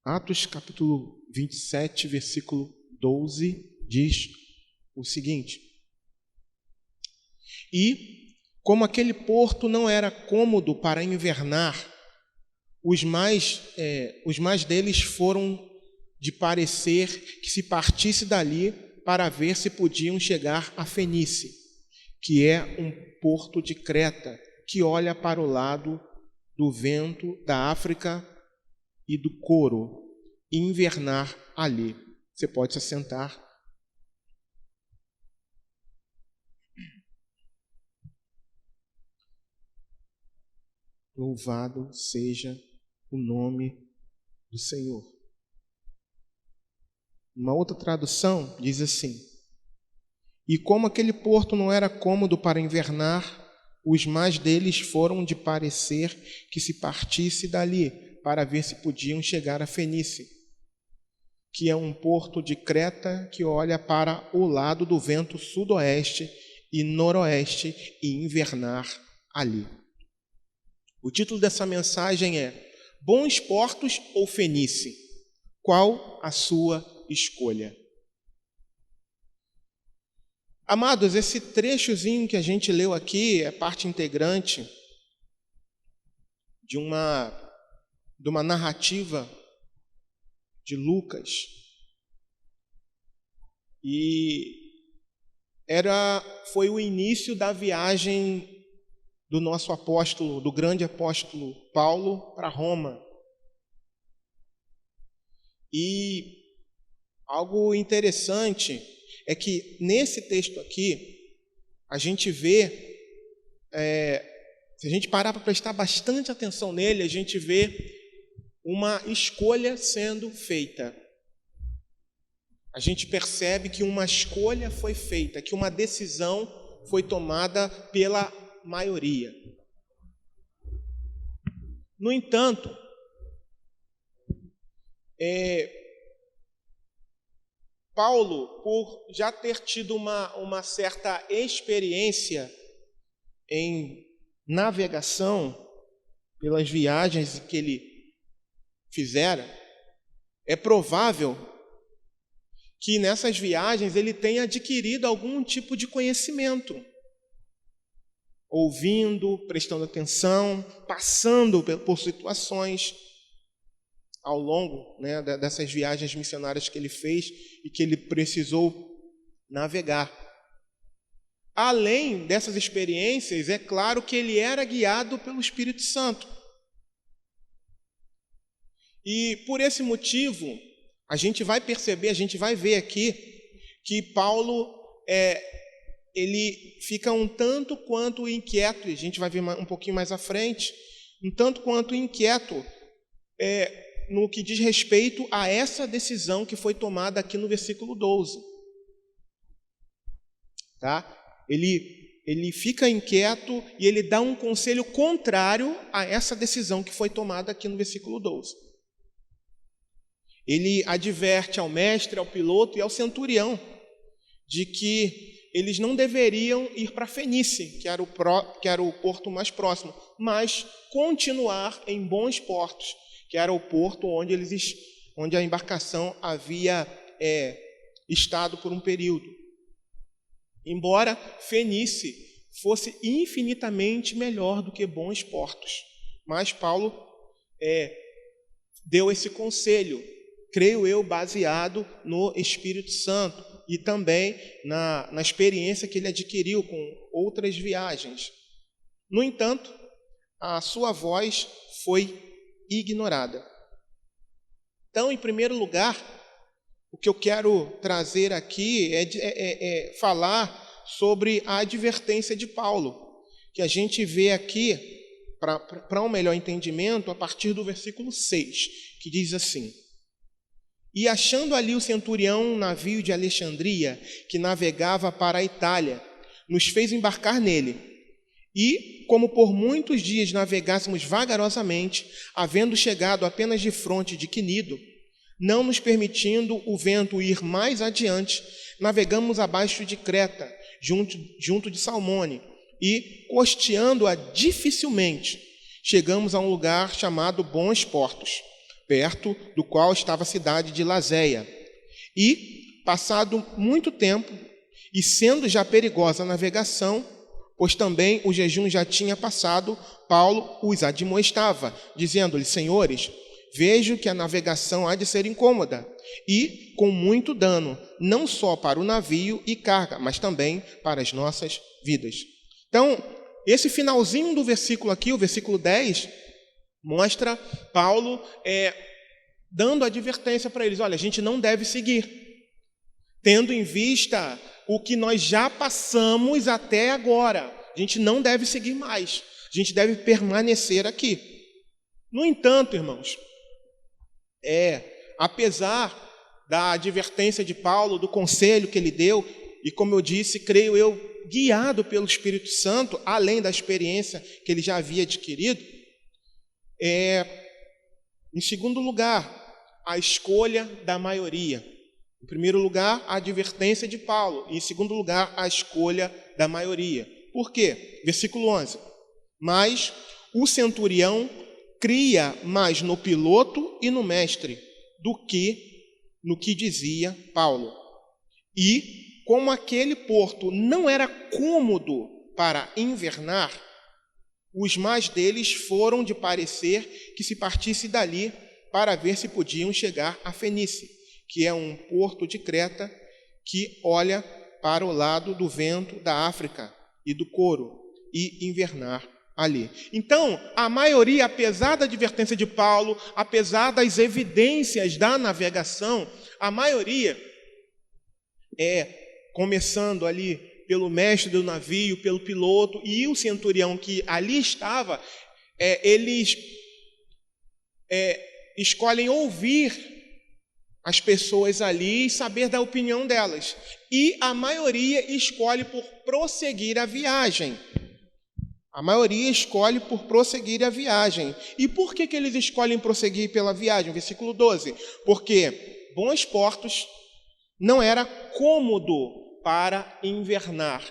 Atos capítulo 27, versículo 12, diz o seguinte: E, como aquele porto não era cômodo para invernar, os mais deles foram de parecer que se partisse dali para ver se podiam chegar a Fenícia, que é um porto de Creta, que olha para o lado do vento da África e do Coro, e invernar ali. Você pode se assentar. Louvado seja o nome do Senhor. Uma outra tradução diz assim: E como aquele porto não era cômodo para invernar, os mais deles foram de parecer que se partisse dali, para ver se podiam chegar a Fenícia, que é um porto de Creta que olha para o lado do vento sudoeste e noroeste e invernar ali. O título dessa mensagem é Bons Portos ou Fenícia? Qual a sua escolha? Amados, esse trechozinho que a gente leu aqui é parte integrante de uma narrativa de Lucas. E foi o início da viagem do nosso apóstolo, do grande apóstolo Paulo, para Roma. E algo interessante é que nesse texto aqui, a gente vê, se a gente parar para prestar bastante atenção nele, a gente vê uma escolha sendo feita. A gente percebe que uma escolha foi feita, que uma decisão foi tomada pela maioria. No entanto, Paulo, por já ter tido uma certa experiência em navegação pelas viagens que ele fizera, é provável que nessas viagens ele tenha adquirido algum tipo de conhecimento, ouvindo, prestando atenção, passando por situações ao longo, dessas viagens missionárias que ele fez e que ele precisou navegar. Além dessas experiências, é claro que ele era guiado pelo Espírito Santo. E por esse motivo, a gente vai perceber, a gente vai ver aqui que Paulo ele fica um tanto quanto inquieto, e a gente vai ver um pouquinho mais à frente, um tanto quanto inquieto no que diz respeito a essa decisão que foi tomada aqui no versículo 12. Tá? Ele fica inquieto e ele dá um conselho contrário a essa decisão que foi tomada aqui no versículo 12. Ele adverte ao mestre, ao piloto e ao centurião de que eles não deveriam ir para Fenícia, que era o porto mais próximo, mas continuar em Bons Portos, que era o porto onde a embarcação havia estado por um período. Embora Fenícia fosse infinitamente melhor do que Bons Portos, mas Paulo deu esse conselho, creio eu, baseado no Espírito Santo e também na experiência que ele adquiriu com outras viagens. No entanto, a sua voz foi ignorada. Então, em primeiro lugar, o que eu quero trazer aqui é falar sobre a advertência de Paulo, que a gente vê aqui, para um melhor entendimento, a partir do versículo 6, que diz assim: E achando ali o centurião um navio de Alexandria, que navegava para a Itália, nos fez embarcar nele. E, como por muitos dias navegássemos vagarosamente, havendo chegado apenas de fronte de Quinido, não nos permitindo o vento ir mais adiante, navegamos abaixo de Creta, junto de Salmone, e, costeando-a dificilmente, chegamos a um lugar chamado Bons Portos, perto do qual estava a cidade de Laséia. E, passado muito tempo, e sendo já perigosa a navegação, pois também o jejum já tinha passado, Paulo os admoestava, dizendo-lhes: Senhores, vejo que a navegação há de ser incômoda e com muito dano, não só para o navio e carga, mas também para as nossas vidas. Então, esse finalzinho do versículo aqui, o versículo 10, mostra Paulo dando advertência para eles. Olha, a gente não deve seguir, tendo em vista o que nós já passamos até agora. A gente não deve seguir mais. A gente deve permanecer aqui. No entanto, irmãos, apesar da advertência de Paulo, do conselho que ele deu, e como eu disse, creio eu, guiado pelo Espírito Santo, além da experiência que ele já havia adquirido, em segundo lugar, a escolha da maioria. Em primeiro lugar, a advertência de Paulo. E em segundo lugar, a escolha da maioria. Por quê? Versículo 11. Mas o centurião cria mais no piloto e no mestre do que no que dizia Paulo. E, como aquele porto não era cômodo para invernar, os mais deles foram de parecer que se partisse dali para ver se podiam chegar a Fenícia, que é um porto de Creta que olha para o lado do vento da África e do Coro, e invernar ali. Então, a maioria, apesar da advertência de Paulo, apesar das evidências da navegação, a maioria, começando ali pelo mestre do navio, pelo piloto e o centurião que ali estava, eles escolhem ouvir as pessoas ali e saber da opinião delas. E a maioria escolhe por prosseguir a viagem. A maioria escolhe por prosseguir a viagem. E por que eles escolhem prosseguir pela viagem? Versículo 12. Porque Bons Portos não era cômodo para invernar.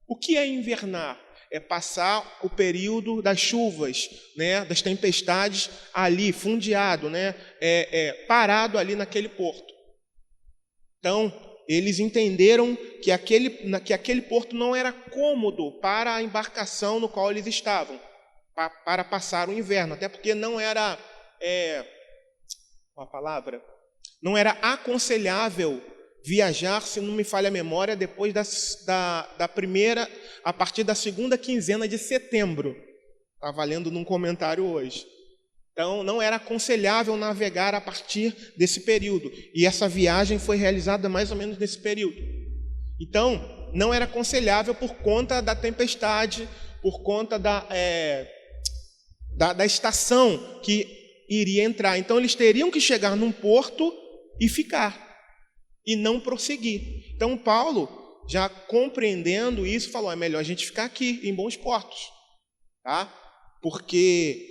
O que é invernar? É passar o período das chuvas, né, das tempestades ali, fundeado, né, parado ali naquele porto. Então, eles entenderam que aquele porto não era cômodo para a embarcação no qual eles estavam, para passar o inverno, até porque não era, não era aconselhável viajar, se não me falha a memória, depois da primeira, a partir da segunda quinzena de setembro. Estava lendo num comentário hoje. Então, não era aconselhável navegar a partir desse período. E essa viagem foi realizada mais ou menos nesse período. Então, não era aconselhável por conta da tempestade, por conta da estação que iria entrar. Então, eles teriam que chegar num porto e ficar, e não prosseguir. Então, Paulo, já compreendendo isso, falou: é melhor a gente ficar aqui, em Bons Portos, tá? Porque,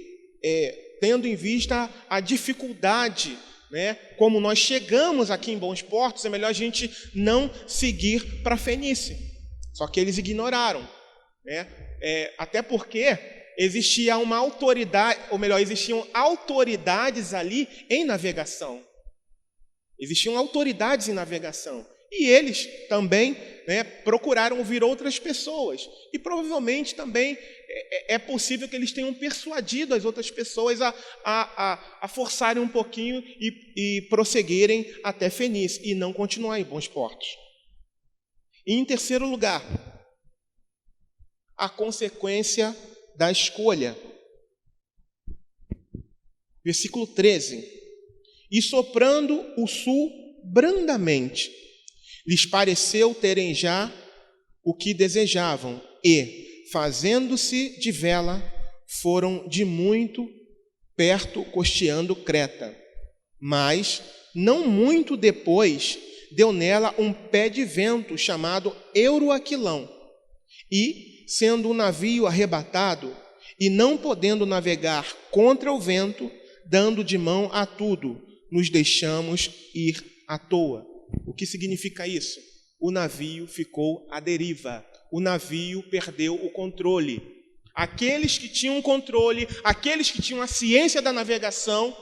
tendo em vista a dificuldade, né, como nós chegamos aqui em Bons Portos, é melhor a gente não seguir para Fenícia. Só que eles ignoraram, né? Até porque existia uma autoridade, ou melhor, existiam autoridades ali em navegação. Existiam autoridades em navegação. E eles também, né, procuraram ouvir outras pessoas. E provavelmente também é possível que eles tenham persuadido as outras pessoas a forçarem um pouquinho e prosseguirem até Fenícia e não continuar em Bons Portos. E em terceiro lugar, a consequência da escolha. Versículo 13. E soprando o sul brandamente, lhes pareceu terem já o que desejavam, e, fazendo-se de vela, foram de muito perto costeando Creta. Mas, não muito depois, deu nela um pé de vento chamado Euroaquilão, e, sendo o navio arrebatado, e não podendo navegar contra o vento, dando de mão a tudo, nos deixamos ir à toa. O que significa isso? O navio ficou à deriva. O navio perdeu o controle. Aqueles que tinham controle, aqueles que tinham a ciência da navegação,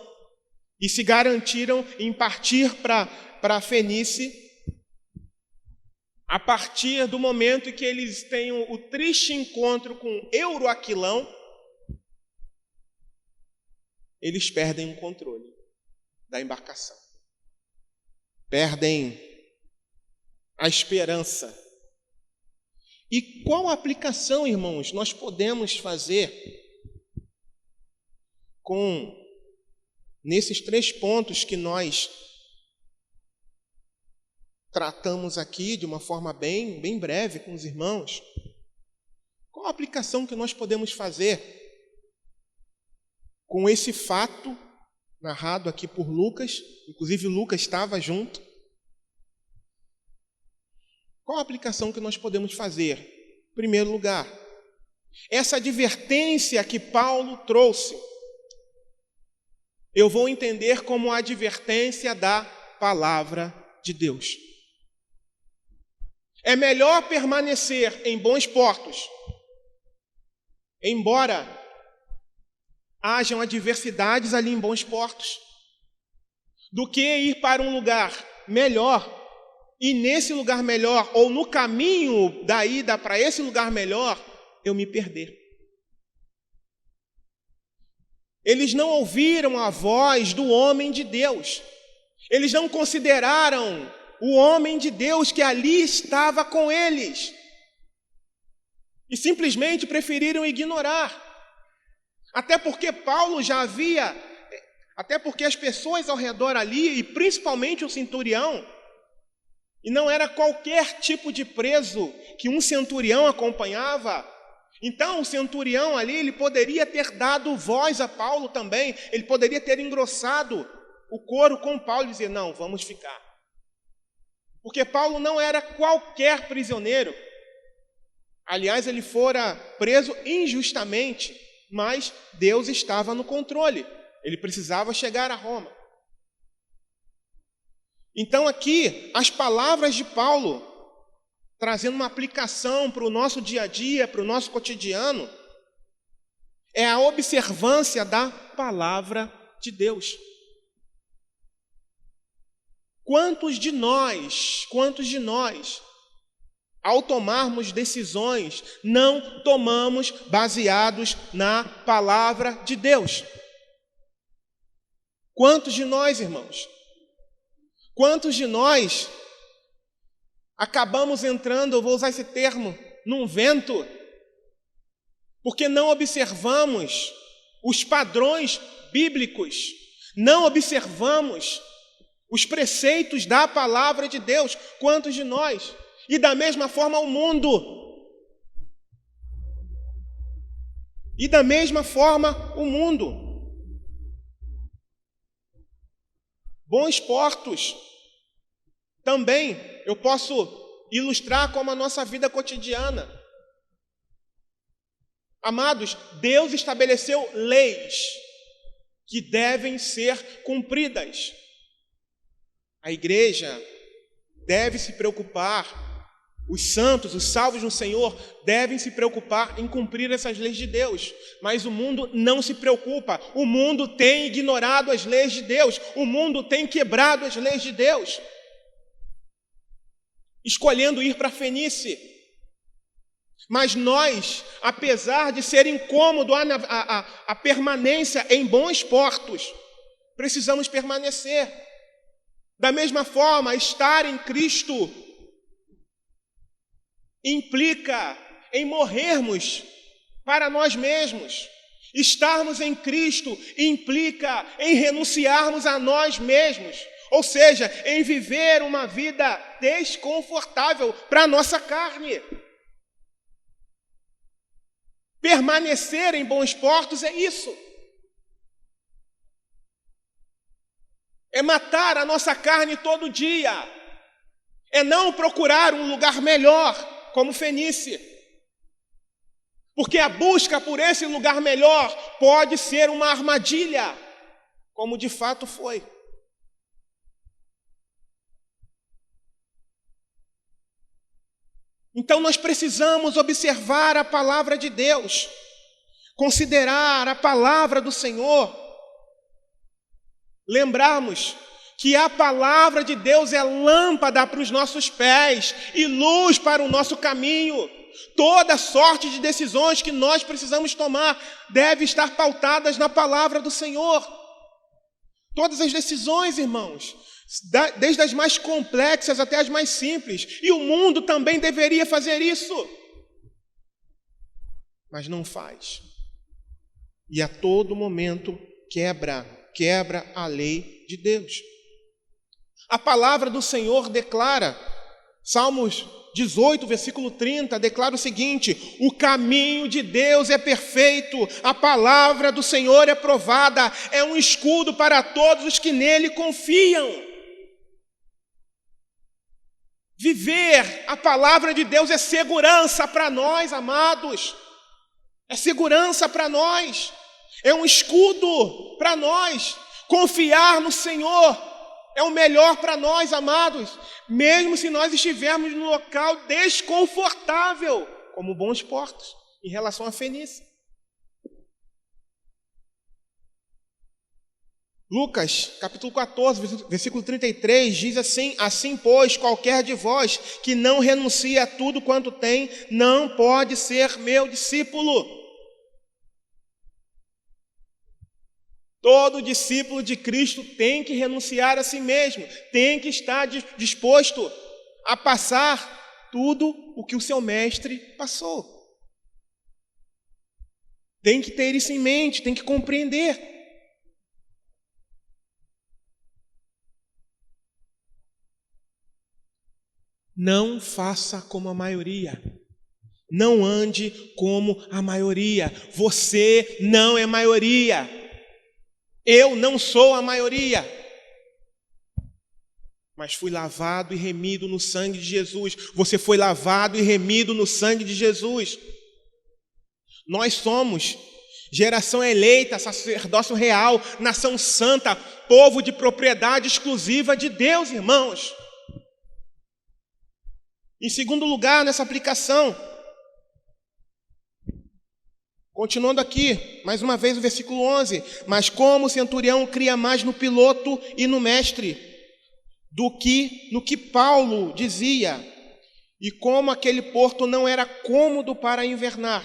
e se garantiram em partir para Fenícia a partir do momento em que eles têm o triste encontro com Euroaquilão. Eles perdem o controle da embarcação, perdem a esperança. E qual aplicação, irmãos, nós podemos fazer nesses 3 pontos que nós tratamos aqui de uma forma bem breve com os irmãos? Qual a aplicação que nós podemos fazer com esse fato narrado aqui por Lucas? Inclusive Lucas estava junto. Qual a aplicação que nós podemos fazer? Em primeiro lugar, essa advertência que Paulo trouxe, eu vou entender como a advertência da palavra de Deus. É melhor permanecer em bons portos, embora hajam adversidades ali em bons portos, do que ir para um lugar melhor, e nesse lugar melhor, ou no caminho da ida para esse lugar melhor, eu me perder. Eles não ouviram a voz do homem de Deus. Eles não consideraram o homem de Deus que ali estava com eles. E simplesmente preferiram ignorar. Até porque as pessoas ao redor ali, e principalmente o centurião, e não era qualquer tipo de preso que um centurião acompanhava. Então o centurião ali, ele poderia ter dado voz a Paulo também, ele poderia ter engrossado o coro com Paulo e dizer, não, vamos ficar. Porque Paulo não era qualquer prisioneiro. Aliás, ele fora preso injustamente, mas Deus estava no controle. Ele precisava chegar a Roma. Então aqui, as palavras de Paulo, trazendo uma aplicação para o nosso dia a dia, para o nosso cotidiano, é a observância da palavra de Deus. Quantos de nós, ao tomarmos decisões, não tomamos baseados na palavra de Deus? Quantos de nós, irmãos? Quantos de nós acabamos entrando, eu vou usar esse termo, num vento, porque não observamos os padrões bíblicos, não observamos os preceitos da palavra de Deus? Quantos de nós? E da mesma forma o mundo. E da mesma forma o mundo. Bons portos. Também eu posso ilustrar como a nossa vida cotidiana. Amados, Deus estabeleceu leis que devem ser cumpridas. A igreja deve se preocupar, os santos, os salvos no Senhor, devem se preocupar em cumprir essas leis de Deus. Mas o mundo não se preocupa. O mundo tem ignorado as leis de Deus. O mundo tem quebrado as leis de Deus, escolhendo ir para a Fenícia. Mas nós, apesar de ser incômodo a permanência em bons portos, precisamos permanecer. Da mesma forma, estar em Cristo implica em morrermos para nós mesmos. Estarmos em Cristo implica em renunciarmos a nós mesmos. Ou seja, em viver uma vida desconfortável para a nossa carne. Permanecer em bons portos é isso. É matar a nossa carne todo dia. É não procurar um lugar melhor, como Fenícia. Porque a busca por esse lugar melhor pode ser uma armadilha, como de fato foi. Então nós precisamos observar a palavra de Deus, considerar a palavra do Senhor, lembrarmos que a palavra de Deus é lâmpada para os nossos pés e luz para o nosso caminho. Toda sorte de decisões que nós precisamos tomar deve estar pautadas na palavra do Senhor. Todas as decisões, irmãos, desde as mais complexas até as mais simples. E o mundo também deveria fazer isso. Mas não faz. E a todo momento quebra a lei de Deus. A palavra do Senhor declara, Salmos 18, versículo 30, declara o seguinte: o caminho de Deus é perfeito, a palavra do Senhor é provada, é um escudo para todos os que nele confiam. Viver a palavra de Deus é segurança para nós, amados. É segurança para nós. É um escudo para nós. Confiar no Senhor é o melhor para nós, amados, mesmo se nós estivermos num local desconfortável, como bons portos, em relação à Fenícia. Lucas, capítulo 14, versículo 33, diz assim: assim, pois, qualquer de vós que não renuncia a tudo quanto tem, não pode ser meu discípulo. Todo discípulo de Cristo tem que renunciar a si mesmo, tem que estar disposto a passar tudo o que o seu mestre passou. Tem que ter isso em mente, tem que compreender. Não faça como a maioria. Não ande como a maioria. Você não é maioria. Eu não sou a maioria, mas fui lavado e remido no sangue de Jesus. Você foi lavado e remido no sangue de Jesus. Nós somos geração eleita, sacerdócio real, nação santa, povo de propriedade exclusiva de Deus, irmãos. Em segundo lugar, nessa aplicação, continuando aqui, mais uma vez o versículo 11. Mas como o centurião cria mais no piloto e no mestre do que no que Paulo dizia, e como aquele porto não era cômodo para invernar,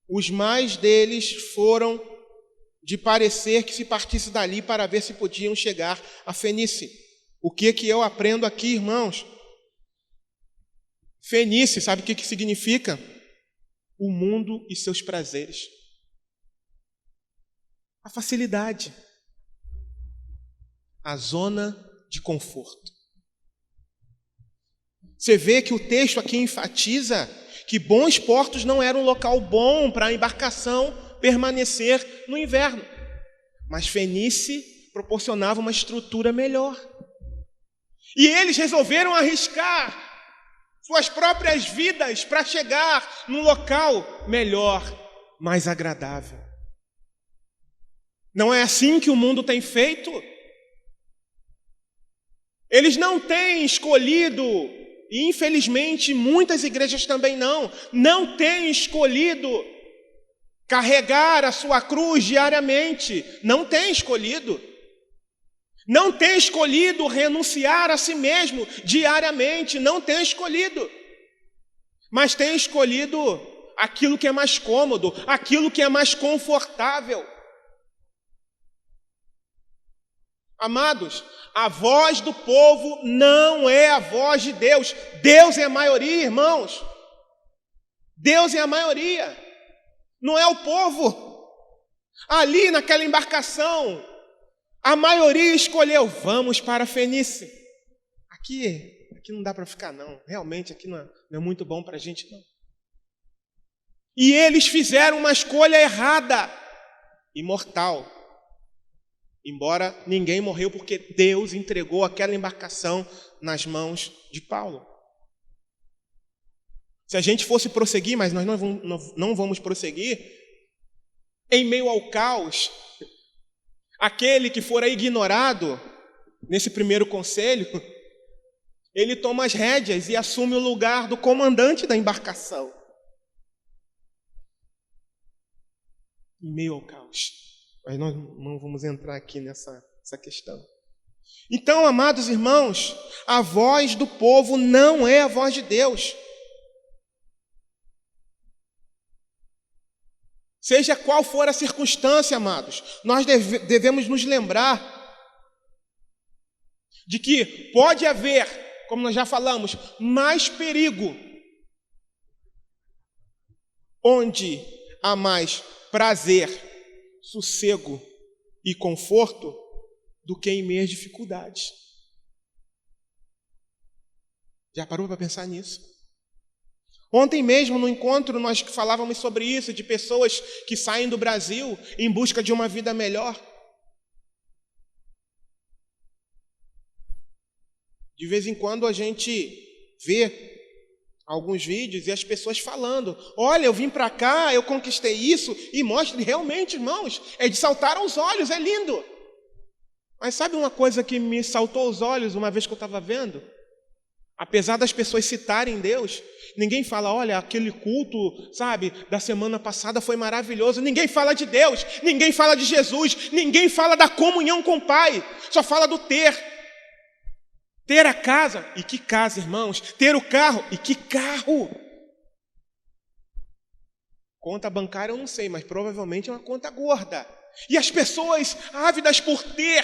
os mais deles foram de parecer que se partisse dali para ver se podiam chegar a Fenícia. O que eu aprendo aqui, irmãos? Fenícia, sabe o que significa? O mundo e seus prazeres. A facilidade. A zona de conforto. Você vê que o texto aqui enfatiza que bons portos não era um local bom para a embarcação permanecer no inverno. Mas Fenícia proporcionava uma estrutura melhor. E eles resolveram arriscar suas próprias vidas para chegar num local melhor, mais agradável. Não é assim que o mundo tem feito? Eles não têm escolhido, e infelizmente muitas igrejas também não têm escolhido carregar a sua cruz diariamente. Não têm escolhido. Não tem escolhido renunciar a si mesmo diariamente, não tem escolhido. Mas tem escolhido aquilo que é mais cômodo, aquilo que é mais confortável. Amados, a voz do povo não é a voz de Deus. Deus é a maioria, irmãos. Deus é a maioria. Não é o povo. Ali naquela embarcação, a maioria escolheu, vamos para a Fenícia. Aqui não dá para ficar, não. Realmente, aqui não é muito bom para a gente, não. E eles fizeram uma escolha errada e mortal. Embora ninguém morreu, porque Deus entregou aquela embarcação nas mãos de Paulo. Se a gente fosse prosseguir, mas nós não vamos prosseguir, em meio ao caos, aquele que fora ignorado nesse primeiro conselho, ele toma as rédeas e assume o lugar do comandante da embarcação. Em meio ao caos. Mas nós não vamos entrar aqui nessa questão. Então, amados irmãos, a voz do povo não é a voz de Deus. Seja qual for a circunstância, amados, nós devemos nos lembrar de que pode haver, como nós já falamos, mais perigo onde há mais prazer, sossego e conforto do que em meias dificuldades. Já parou para pensar nisso? Ontem mesmo, no encontro, nós falávamos sobre isso, de pessoas que saem do Brasil em busca de uma vida melhor. De vez em quando a gente vê alguns vídeos e as pessoas falando: olha, eu vim para cá, eu conquistei isso, e mostra, realmente, irmãos, é de saltar aos olhos, é lindo. Mas sabe uma coisa que me saltou aos olhos uma vez que eu estava vendo? Apesar das pessoas citarem Deus, ninguém fala: olha, aquele culto, sabe, da semana passada foi maravilhoso. Ninguém fala de Deus, ninguém fala de Jesus, ninguém fala da comunhão com o Pai, só fala do ter. Ter a casa, e que casa, irmãos? Ter o carro, e que carro? Conta bancária eu não sei, mas provavelmente é uma conta gorda. E as pessoas ávidas por ter.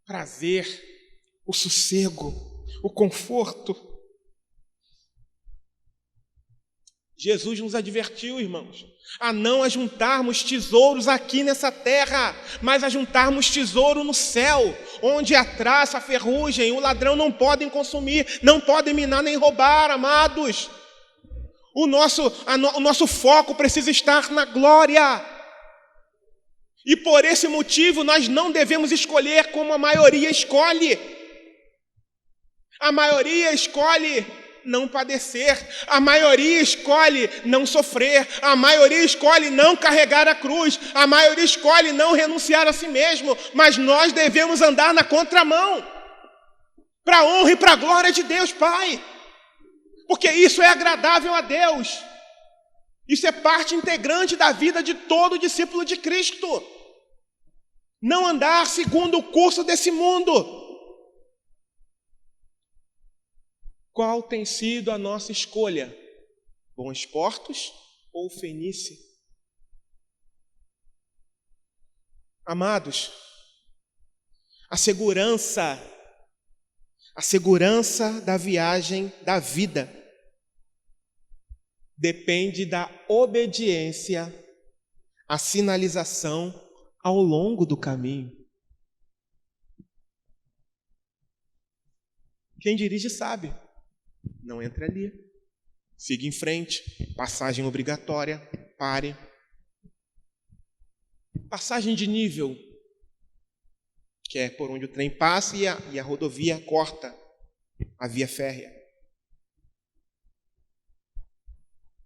Prazer, o sossego, o conforto. Jesus nos advertiu, irmãos, a não ajuntarmos tesouros aqui nessa terra, mas a juntarmos tesouro no céu, onde a traça, a ferrugem, o ladrão não podem consumir, não podem minar nem roubar, amados. O nosso foco precisa estar na glória. E por esse motivo nós não devemos escolher como a maioria escolhe. A maioria escolhe não padecer, a maioria escolhe não sofrer, a maioria escolhe não carregar a cruz, a maioria escolhe não renunciar a si mesmo, mas nós devemos andar na contramão, para a honra e para a glória de Deus Pai, porque isso é agradável a Deus, isso é parte integrante da vida de todo discípulo de Cristo. Não andar segundo o curso desse mundo. Qual tem sido a nossa escolha? Bons Portos ou Fenícia? Amados, a segurança da viagem, da vida, depende da obediência à sinalização ao longo do caminho. Quem dirige sabe. Não entre ali. Siga em frente. Passagem obrigatória. Pare. Passagem de nível, que é por onde o trem passa e a rodovia corta a via férrea.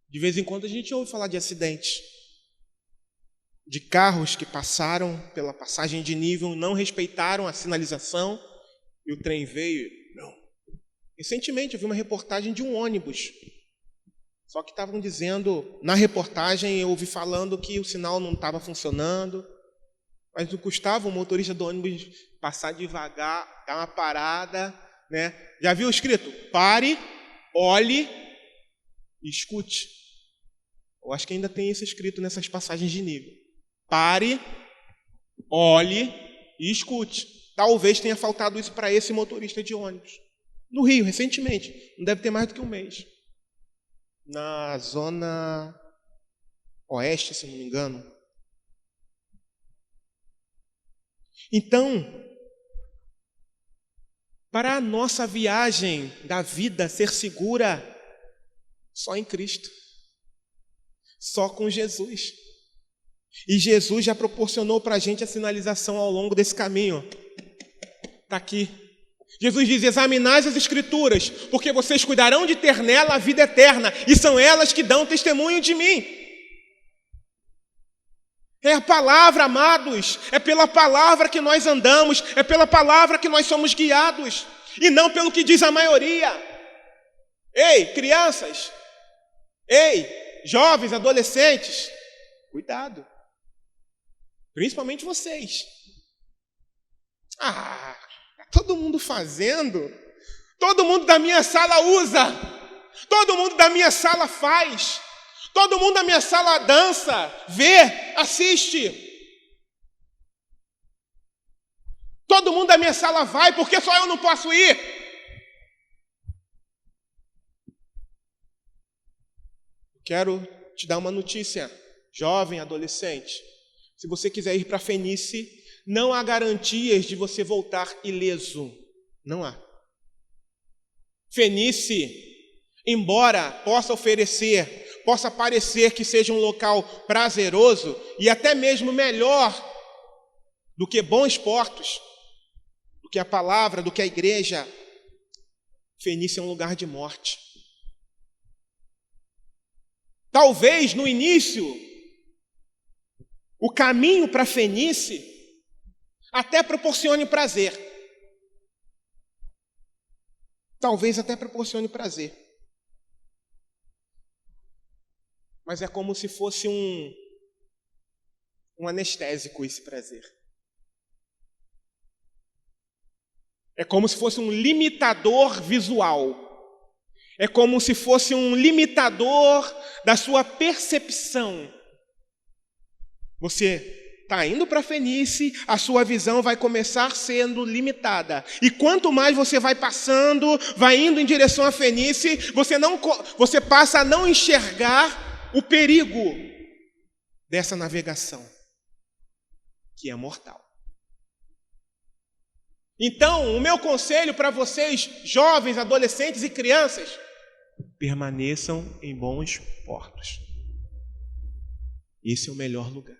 De vez em quando a gente ouve falar de acidentes, de carros que passaram pela passagem de nível, não respeitaram a sinalização e o trem veio. Não. Recentemente eu vi uma reportagem de um ônibus, só que estavam dizendo, na reportagem eu ouvi falando que o sinal não estava funcionando, mas não custava o motorista do ônibus passar devagar, dar uma parada, né? Já viu escrito? Pare, olhe e escute. Eu acho que ainda tem isso escrito nessas passagens de nível. Pare, olhe e escute. Talvez tenha faltado isso para esse motorista de ônibus. No Rio, recentemente. Não deve ter mais do que um mês. Na zona oeste, se não me engano. Então, para a nossa viagem da vida ser segura, só em Cristo. Só com Jesus. E Jesus já proporcionou para a gente a sinalização ao longo desse caminho. Está aqui. Jesus diz: examinai as Escrituras, porque vocês cuidarão de ter nela a vida eterna, e são elas que dão testemunho de mim. É a palavra, amados, é pela palavra que nós andamos, é pela palavra que nós somos guiados, e não pelo que diz a maioria. Ei, crianças! Ei, jovens, adolescentes! Cuidado! Principalmente vocês. Tá todo mundo fazendo. Todo mundo da minha sala usa. Todo mundo da minha sala faz. Todo mundo da minha sala dança, vê, assiste. Todo mundo da minha sala vai, porque só eu não posso ir. Quero te dar uma notícia, jovem, adolescente. Se você quiser ir para a Fenícia, não há garantias de você voltar ileso. Não há. Fenícia, embora possa parecer que seja um local prazeroso e até mesmo melhor do que bons portos, do que a palavra, do que a igreja, Fenícia é um lugar de morte. Talvez no início, o caminho para Fenícia até proporcione prazer. Talvez até proporcione prazer. Mas é como se fosse um anestésico esse prazer. É como se fosse um limitador visual. É como se fosse um limitador da sua percepção. Você está indo para a Fenícia, a sua visão vai começar sendo limitada. E quanto mais você vai passando, vai indo em direção à Fenícia, você passa a não enxergar o perigo dessa navegação, que é mortal. Então, o meu conselho para vocês, jovens, adolescentes e crianças, permaneçam em bons portos. Esse é o melhor lugar.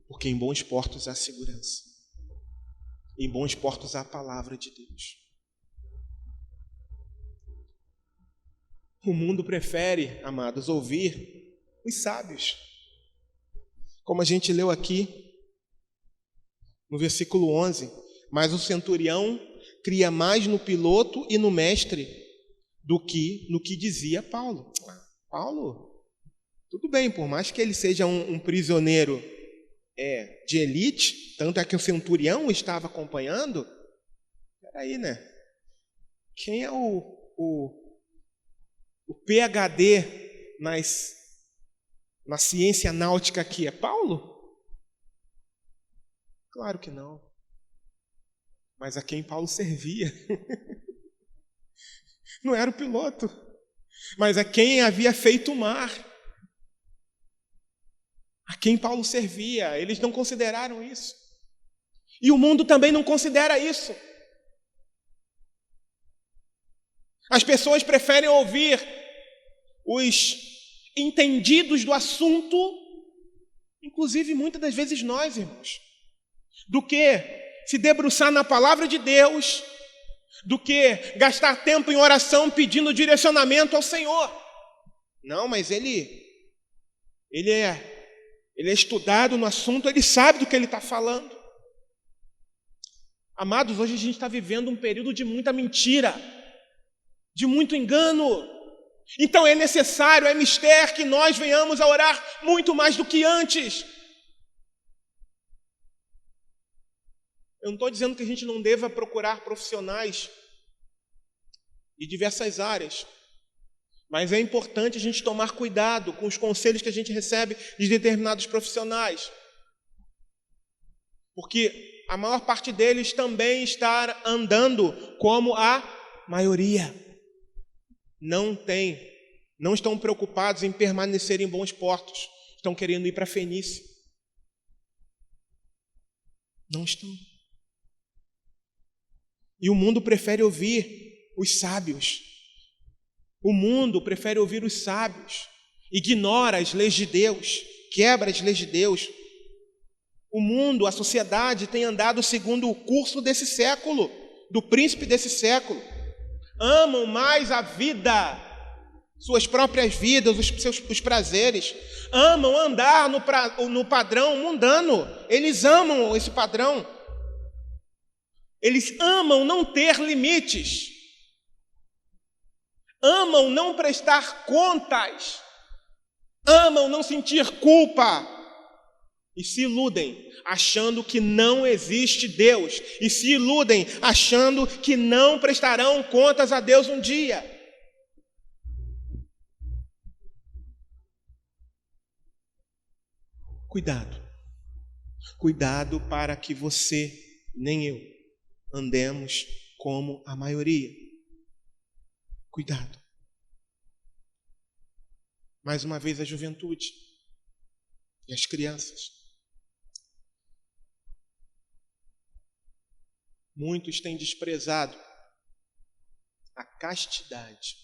Porque em bons portos há segurança. Em bons portos há a palavra de Deus. O mundo prefere, amados, ouvir os sábios. Como a gente leu aqui, no versículo 11, mas o centurião cria mais no piloto e no mestre do que no que dizia Paulo. Paulo, tudo bem, por mais que ele seja um prisioneiro de elite, tanto é que o centurião estava acompanhando. Peraí, né? Quem é o PhD na ciência náutica aqui? É Paulo? Claro que não. Mas a quem Paulo servia não era o piloto, mas a quem havia feito o mar. A quem Paulo servia. Eles não consideraram isso. E o mundo também não considera isso. As pessoas preferem ouvir os entendidos do assunto, inclusive muitas das vezes nós, irmãos, do que se debruçar na palavra de Deus, do que gastar tempo em oração pedindo direcionamento ao Senhor. Não, mas ele é estudado no assunto, ele sabe do que ele está falando. Amados, hoje a gente está vivendo um período de muita mentira, de muito engano. Então é necessário, é mister que nós venhamos a orar muito mais do que antes. Eu não estou dizendo que a gente não deva procurar profissionais de diversas áreas, mas é importante a gente tomar cuidado com os conselhos que a gente recebe de determinados profissionais, porque a maior parte deles também está andando como a maioria. Não estão preocupados em permanecer em bons portos, estão querendo ir para a Fenícia. Não estão. E o mundo prefere ouvir os sábios. O mundo prefere ouvir os sábios. Ignora as leis de Deus, quebra as leis de Deus. O mundo, a sociedade tem andado segundo o curso desse século, do príncipe desse século. Amam mais a vida, suas próprias vidas, os prazeres. Amam andar no padrão mundano. Eles amam esse padrão. Eles amam não ter limites. amam não prestar contas, amam não sentir culpa e se iludem achando que não existe Deus e se iludem achando que não prestarão contas a Deus um dia. Cuidado. Cuidado para que você, nem eu, andemos como a maioria. Cuidado. Mais uma vez a juventude e as crianças. Muitos têm desprezado a castidade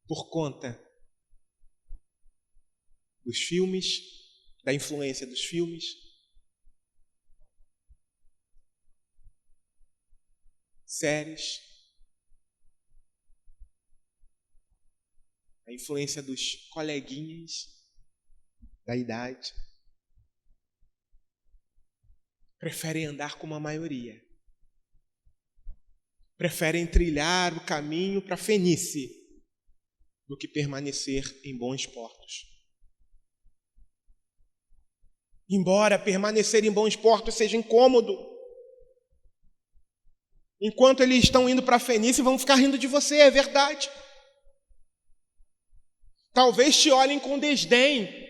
por conta dos filmes, da influência dos filmes, séries, a influência dos coleguinhas da idade. Preferem andar como a maioria. Preferem trilhar o caminho para a fenície do que permanecer em bons portos. Embora permanecer em bons portos seja incômodo, enquanto eles estão indo para a fenície, vão ficar rindo de você, é verdade. Talvez te olhem com desdém.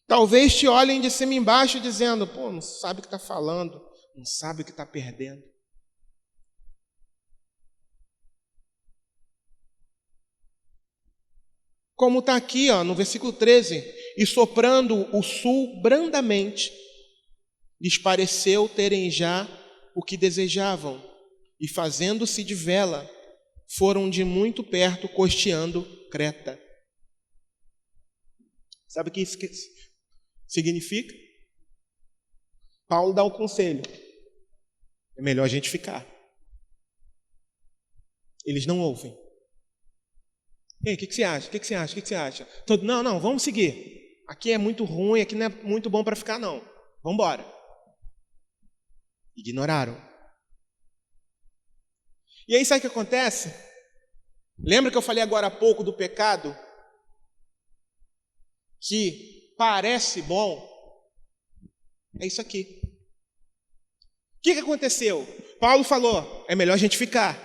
Talvez te olhem de cima embaixo dizendo, pô, não sabe o que está falando, não sabe o que está perdendo. Como está aqui, no versículo 13, e soprando o sul brandamente, lhes pareceu terem já o que desejavam, e fazendo-se de vela, foram de muito perto costeando Creta. Sabe o que isso significa? Paulo dá um conselho. É melhor a gente ficar. Eles não ouvem. Ei, o que você acha? O que você acha? O que você acha? Não, vamos seguir. Aqui é muito ruim, aqui não é muito bom para ficar, não. Vamos embora. Ignoraram. E aí sabe o que acontece? Lembra que eu falei agora há pouco do pecado? Que parece bom? É isso aqui. O que aconteceu? Paulo falou, é melhor a gente ficar.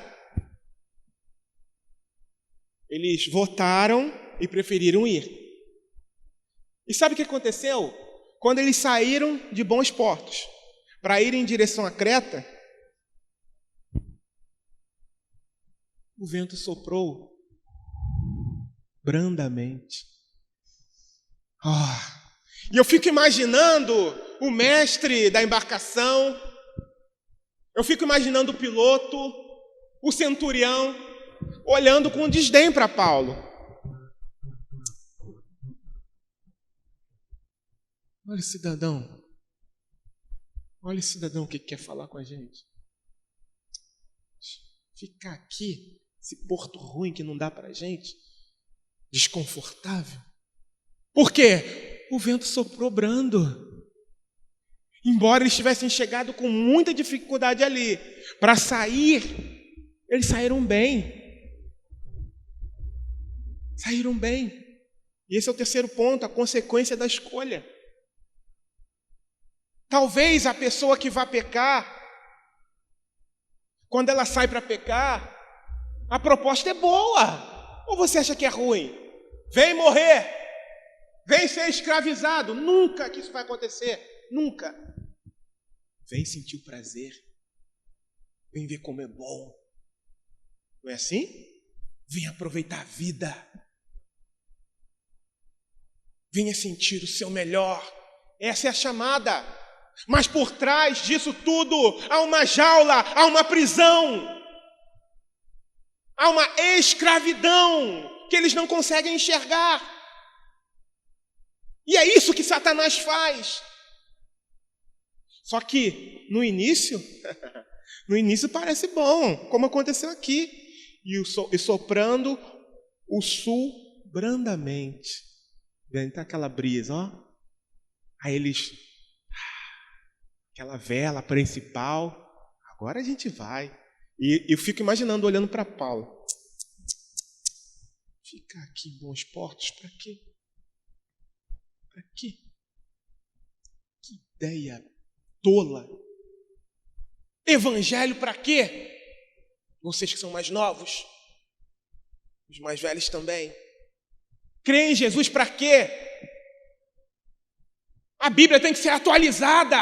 Eles votaram e preferiram ir. E sabe o que aconteceu? Quando eles saíram de bons portos para ir em direção a Creta, o vento soprou brandamente. E eu fico imaginando o mestre da embarcação, eu fico imaginando o piloto, o centurião, olhando com desdém para Paulo. Olha esse cidadão que quer falar com a gente. Ficar aqui, esse porto ruim que não dá para a gente, desconfortável. Por quê? O vento soprou brando. Embora eles tivessem chegado com muita dificuldade ali, para sair, eles saíram bem. Saíram bem. E esse é o terceiro ponto, a consequência da escolha. Talvez a pessoa que vai pecar, quando ela sai para pecar, a proposta é boa. Ou você acha que é ruim? Vem morrer. Vem ser escravizado. Nunca que isso vai acontecer. Nunca. Vem sentir o prazer. Vem ver como é bom. Não é assim? Vem aproveitar a vida. Venha sentir o seu melhor. Essa é a chamada. Mas por trás disso tudo há uma jaula, há uma prisão. Há uma escravidão que eles não conseguem enxergar. E é isso que Satanás faz. Só que no início parece bom, como aconteceu aqui. E soprando o sul brandamente. Vem tá aquela brisa, ó. Aí eles aquela vela principal. Agora a gente vai. E eu fico imaginando, olhando para Paulo. Ficar aqui em Bons Portos, para quê? Para quê? Que ideia tola. Evangelho para quê? Vocês que são mais novos, os mais velhos também. Crer em Jesus para quê? A Bíblia tem que ser atualizada.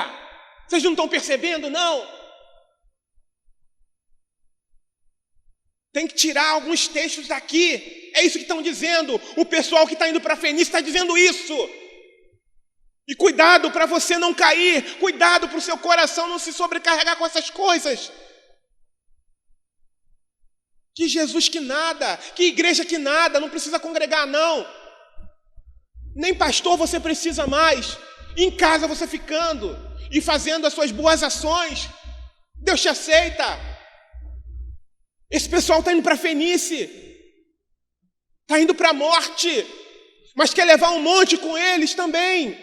Vocês não estão percebendo, não? Tem que tirar alguns textos daqui. É isso que estão dizendo. O pessoal que está indo para a Fenícia está dizendo isso. E cuidado para você não cair. Cuidado para o seu coração não se sobrecarregar com essas coisas. Que Jesus que nada. Que igreja que nada. Não precisa congregar, não. Nem pastor você precisa mais. Em casa você ficando e fazendo as suas boas ações, Deus te aceita. Esse pessoal está indo para a Fenícia, está indo para a morte, mas quer levar um monte com eles também.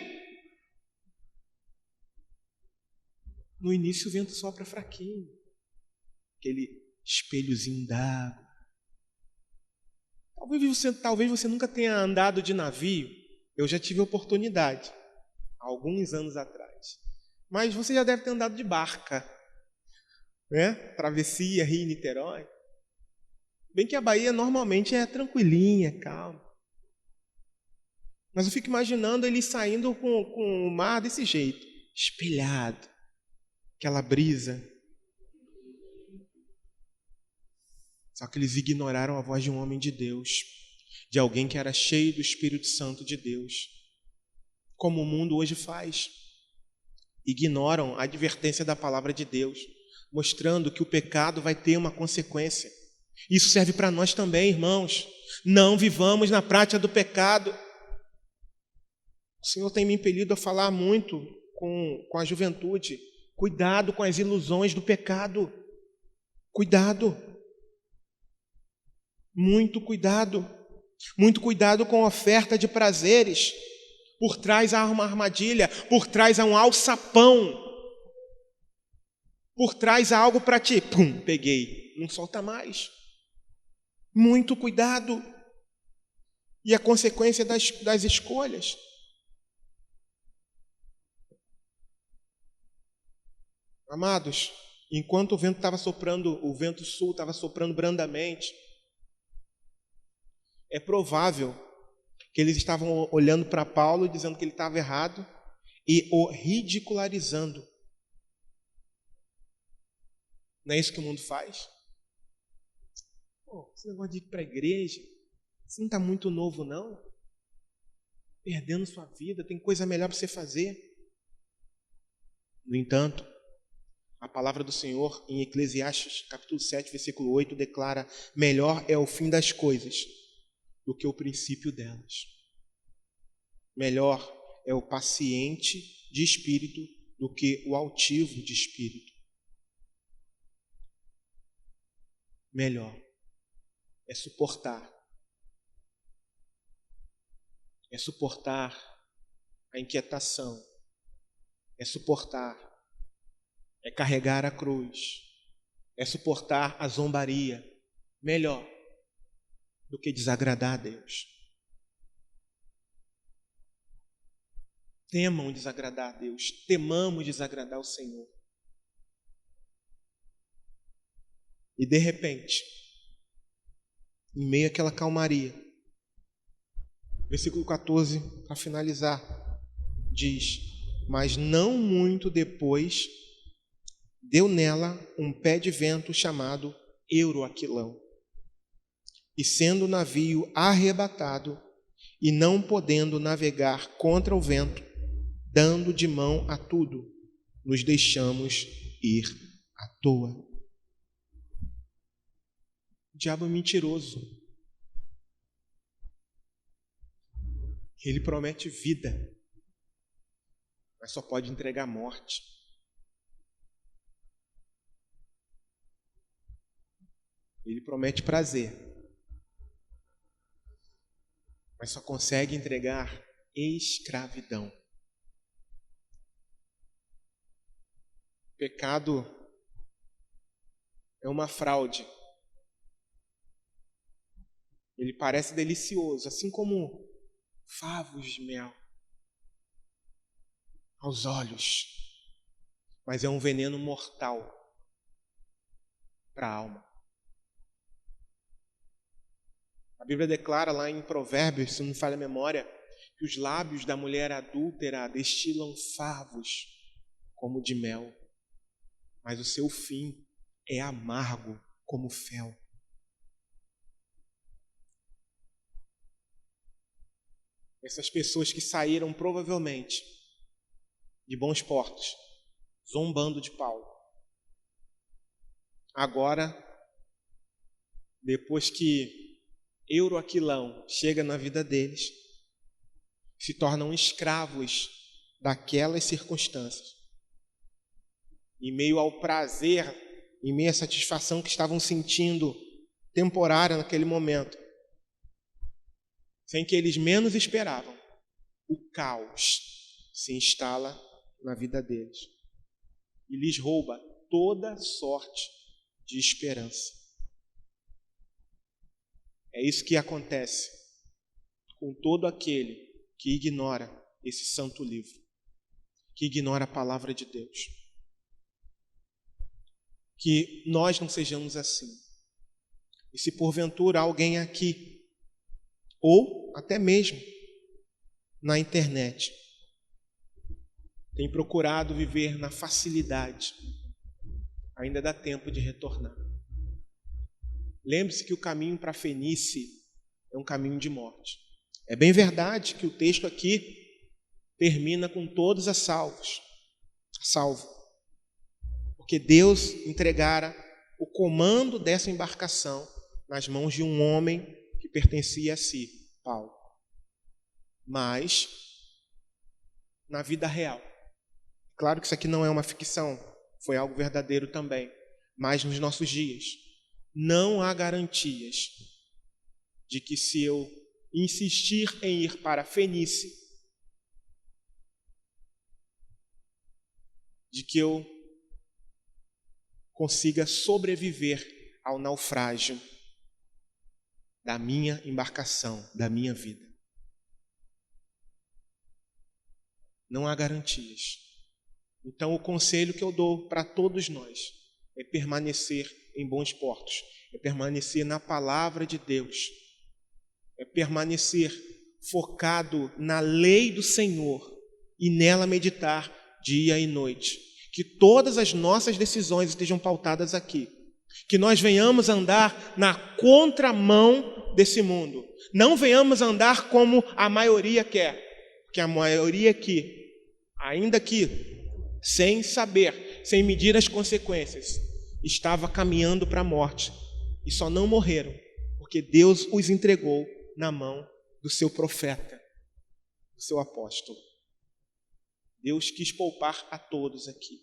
No início o vento sopra fraquinho, aquele espelhozinho d'água. Talvez você nunca tenha andado de navio. Eu já tive oportunidade, alguns anos atrás. Mas você já deve ter andado de barca, né? Travessia Rio-Niterói. Bem que a Bahia normalmente é tranquilinha, calma. Mas eu fico imaginando eles saindo com o mar desse jeito, espelhado, aquela brisa. Só que eles ignoraram a voz de um homem de Deus, de alguém que era cheio do Espírito Santo de Deus, como o mundo hoje faz. Ignoram a advertência da palavra de Deus, mostrando que o pecado vai ter uma consequência. Isso serve para nós também, irmãos. Não vivamos na prática do pecado. O Senhor tem me impelido a falar muito com a juventude. Cuidado com as ilusões do pecado. Cuidado. Muito cuidado. Muito cuidado com a oferta de prazeres. Por trás há uma armadilha. Por trás há um alçapão. Por trás há algo para ti. Pum, peguei. Não solta mais. Muito cuidado. E a consequência das escolhas. Amados, enquanto o vento estava soprando, o vento sul estava soprando brandamente, é provável que eles estavam olhando para Paulo, dizendo que ele estava errado e o ridicularizando. Não é isso que o mundo faz? Pô, esse negócio de ir para a igreja, você não está muito novo, não? Perdendo sua vida, tem coisa melhor para você fazer. No entanto, a palavra do Senhor em Eclesiastes, capítulo 7, versículo 8, declara: melhor é o fim das coisas do que o princípio delas. Melhor é o paciente de espírito do que o altivo de espírito. Melhor é suportar. É suportar a inquietação. É suportar. É carregar a cruz. É suportar a zombaria. Melhor do que desagradar a Deus. Temam desagradar a Deus. Temamos desagradar o Senhor. E de repente, em meio àquela calmaria, versículo 14, para finalizar, diz: mas não muito depois, deu nela um pé de vento chamado Euroaquilão. E sendo o navio arrebatado, e não podendo navegar contra o vento, dando de mão a tudo, nos deixamos ir à toa. O diabo é mentiroso. Ele promete vida, mas só pode entregar morte. Ele promete prazer, mas só consegue entregar escravidão. Pecado é uma fraude. Ele parece delicioso, assim como favos de mel aos olhos, mas é um veneno mortal para a alma. A Bíblia declara lá em Provérbios, se não me falha a memória, que os lábios da mulher adúltera destilam favos como de mel, mas o seu fim é amargo como fel. Essas pessoas que saíram provavelmente de bons portos, zombando de Paulo, agora, depois que Euroaquilão chega na vida deles, se tornam escravos daquelas circunstâncias. Em meio ao prazer, em meio à satisfação que estavam sentindo temporária naquele momento, sem que eles menos esperavam, o caos se instala na vida deles e lhes rouba toda sorte de esperança. É isso que acontece com todo aquele que ignora esse santo livro, que ignora a palavra de Deus. Que nós não sejamos assim. E se porventura alguém aqui, ou até mesmo na internet, tem procurado viver na facilidade, ainda dá tempo de retornar. Lembre-se que o caminho para a Fenícia é um caminho de morte. É bem verdade que o texto aqui termina com todos a salvo, porque Deus entregara o comando dessa embarcação nas mãos de um homem que pertencia a si, Paulo. Mas, na vida real, claro que isso aqui não é uma ficção, foi algo verdadeiro também, mas nos nossos dias, não há garantias de que se eu insistir em ir para a Fenícia, de que eu consiga sobreviver ao naufrágio da minha embarcação, da minha vida. Não há garantias. Então, o conselho que eu dou para todos nós é permanecer em bons portos, é permanecer na palavra de Deus, é permanecer focado na lei do Senhor e nela meditar dia e noite. Que todas as nossas decisões estejam pautadas aqui. Que nós venhamos andar na contramão desse mundo. Não venhamos andar como a maioria quer. Porque a maioria aqui, ainda que sem saber, sem medir as consequências, estava caminhando para a morte. E só não morreram, porque Deus os entregou na mão do seu profeta, do seu apóstolo. Deus quis poupar a todos aqui,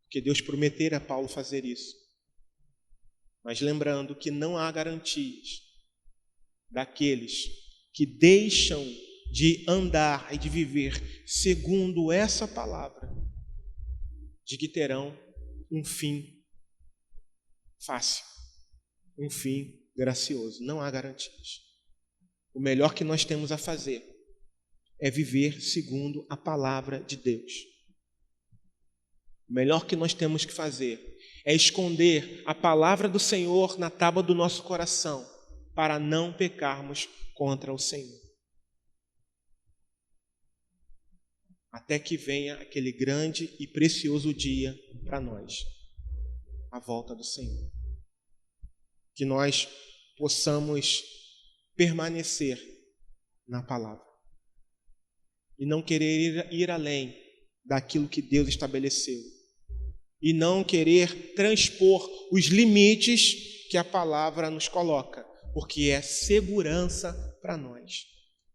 porque Deus prometera a Paulo fazer isso. Mas lembrando que não há garantias daqueles que deixam de andar e de viver segundo essa palavra, de que terão um fim fácil, um fim gracioso. Não há garantias. O melhor que nós temos a fazer é viver segundo a palavra de Deus. O melhor que nós temos que fazer é esconder a palavra do Senhor na tábua do nosso coração, para não pecarmos contra o Senhor. Até que venha aquele grande e precioso dia para nós, a volta do Senhor. Que nós possamos permanecer na palavra e não querer ir além daquilo que Deus estabeleceu e não querer transpor os limites que a palavra nos coloca, porque é segurança para nós.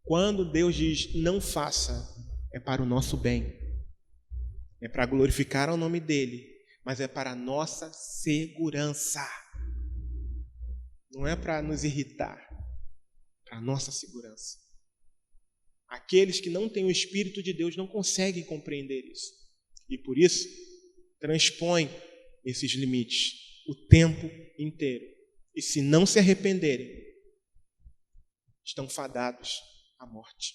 Quando Deus diz não faça, é para o nosso bem, é para glorificar o nome dele, mas é para a nossa segurança. Não é para nos irritar, é para a nossa segurança. Aqueles que não têm o Espírito de Deus não conseguem compreender isso. E por isso, transpõem esses limites o tempo inteiro. E se não se arrependerem, estão fadados à morte.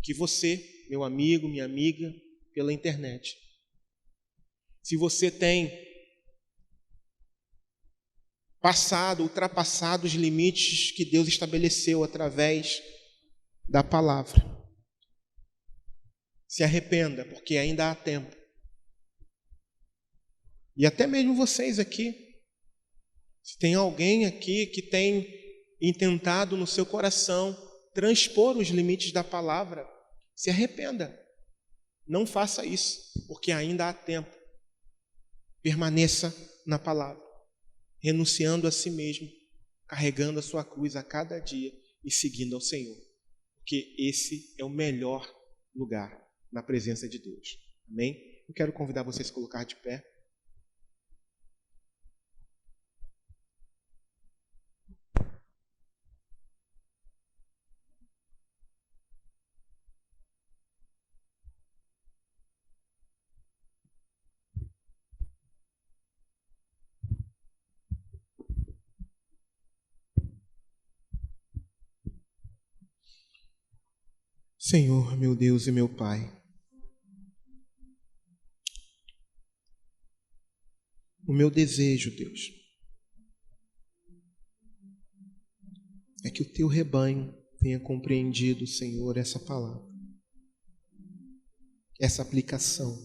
Que você, meu amigo, minha amiga, pela internet, se você tem ultrapassado os limites que Deus estabeleceu através da palavra, se arrependa, porque ainda há tempo. E até mesmo vocês aqui, se tem alguém aqui que tem intentado no seu coração transpor os limites da palavra, se arrependa. Não faça isso, porque ainda há tempo. Permaneça na palavra, renunciando a si mesmo, carregando a sua cruz a cada dia e seguindo ao Senhor, porque esse é o melhor lugar na presença de Deus. Amém? Eu quero convidar vocês a se colocar de pé. Senhor, meu Deus e meu Pai, o meu desejo, Deus, é que o teu rebanho tenha compreendido, Senhor, essa palavra, essa aplicação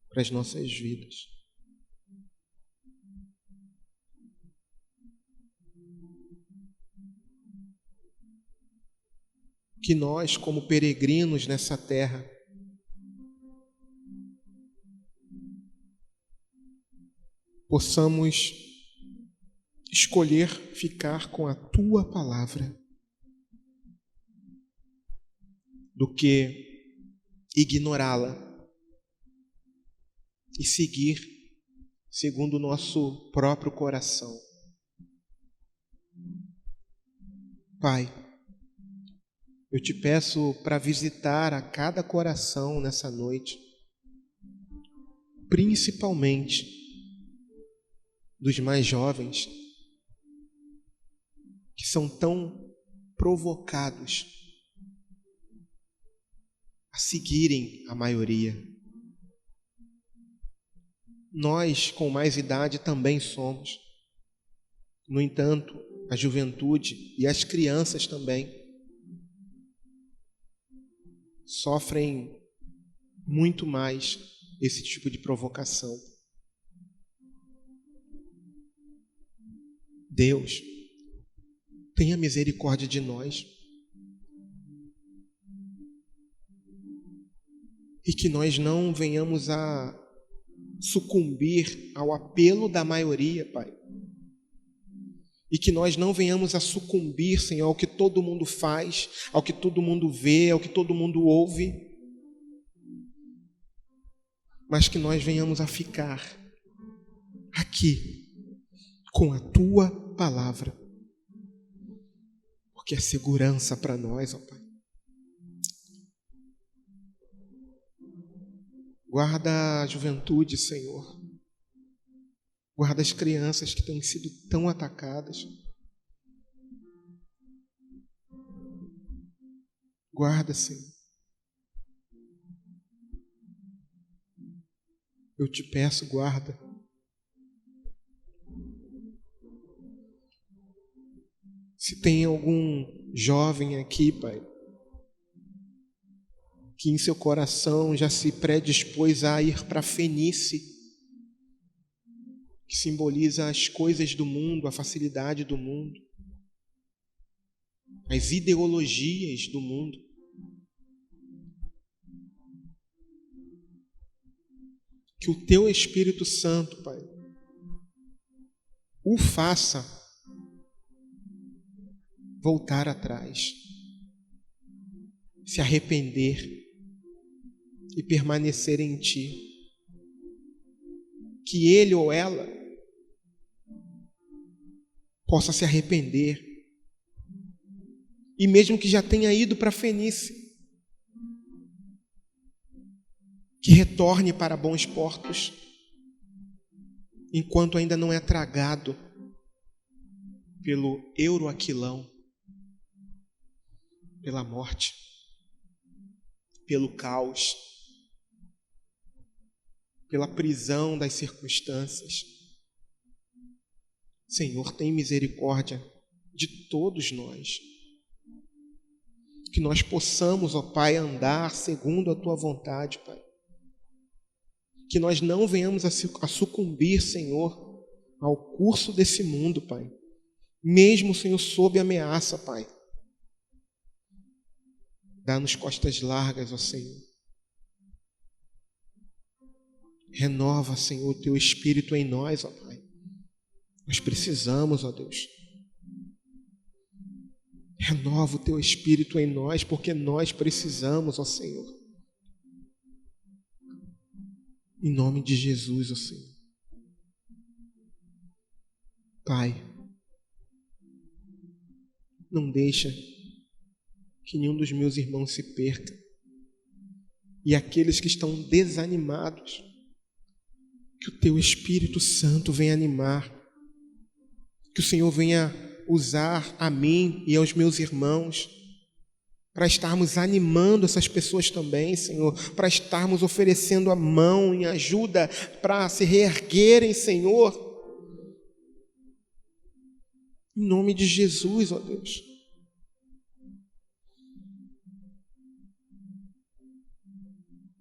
para as nossas vidas. Que nós, como peregrinos nessa terra, possamos escolher ficar com a tua palavra do que ignorá-la e seguir segundo o nosso próprio coração. Pai, eu te peço para visitar a cada coração nessa noite, principalmente dos mais jovens, que são tão provocados a seguirem a maioria. Nós, com mais idade, também somos. No entanto, a juventude e as crianças também sofrem muito mais esse tipo de provocação. Deus, tenha misericórdia de nós e que nós não venhamos a sucumbir ao apelo da maioria, Pai. E que nós não venhamos a sucumbir, Senhor, ao que todo mundo faz, ao que todo mundo vê, ao que todo mundo ouve, mas que nós venhamos a ficar aqui com a tua palavra, porque é segurança para nós, ó Pai. Guarda a juventude, Senhor. Guarda as crianças que têm sido tão atacadas. Guarda, Senhor. Eu te peço, guarda. Se tem algum jovem aqui, Pai, que em seu coração já se predispôs a ir para a Fenície, que simboliza as coisas do mundo, a facilidade do mundo, as ideologias do mundo. Que o teu Espírito Santo, Pai, o faça voltar atrás, se arrepender e permanecer em Ti. Que ele ou ela possa se arrepender, e mesmo que já tenha ido para a Fenícia, que retorne para bons portos, enquanto ainda não é tragado pelo euroaquilão, pela morte, pelo caos, pela prisão das circunstâncias. Senhor, tem misericórdia de todos nós. Que nós possamos, ó Pai, andar segundo a Tua vontade, Pai. Que nós não venhamos a sucumbir, Senhor, ao curso desse mundo, Pai. Mesmo, Senhor, sob ameaça, Pai. Dá-nos costas largas, ó Senhor. Renova, Senhor, o Teu Espírito em nós, ó Pai. Nós precisamos, ó Deus. Renova o Teu Espírito em nós, porque nós precisamos, ó Senhor. Em nome de Jesus, ó Senhor. Pai, não deixa que nenhum dos meus irmãos se perca. E aqueles que estão desanimados, que o Teu Espírito Santo venha animar. Que o Senhor venha usar a mim e aos meus irmãos para estarmos animando essas pessoas também, Senhor, para estarmos oferecendo a mão em ajuda para se reerguerem, Senhor. Em nome de Jesus, ó Deus.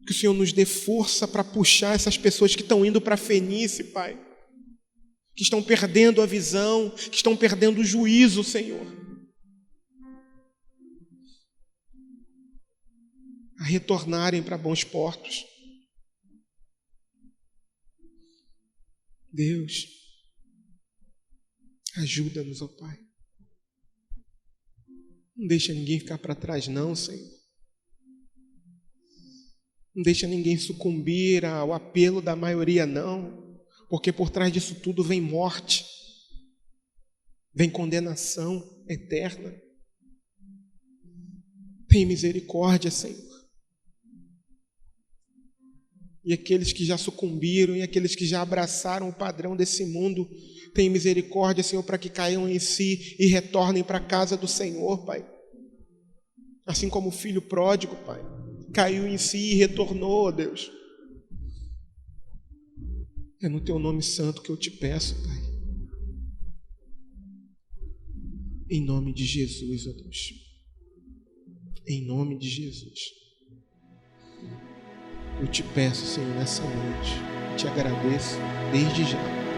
Que o Senhor nos dê força para puxar essas pessoas que estão indo para a Fenícia, Pai. Que estão perdendo a visão, que estão perdendo o juízo, Senhor. A retornarem para bons portos. Deus, ajuda-nos, ó Pai. Não deixa ninguém ficar para trás, não, Senhor. Não deixa ninguém sucumbir ao apelo da maioria, não. Porque por trás disso tudo vem morte, vem condenação eterna. Tem misericórdia, Senhor. E aqueles que já sucumbiram, e aqueles que já abraçaram o padrão desse mundo, tem misericórdia, Senhor, para que caiam em si e retornem para a casa do Senhor, Pai. Assim como o filho pródigo, Pai, caiu em si e retornou, ó Deus. É no Teu nome santo que eu te peço, Pai. Em nome de Jesus, ó Deus. Em nome de Jesus. Eu te peço, Senhor, nessa noite. Eu te agradeço desde já.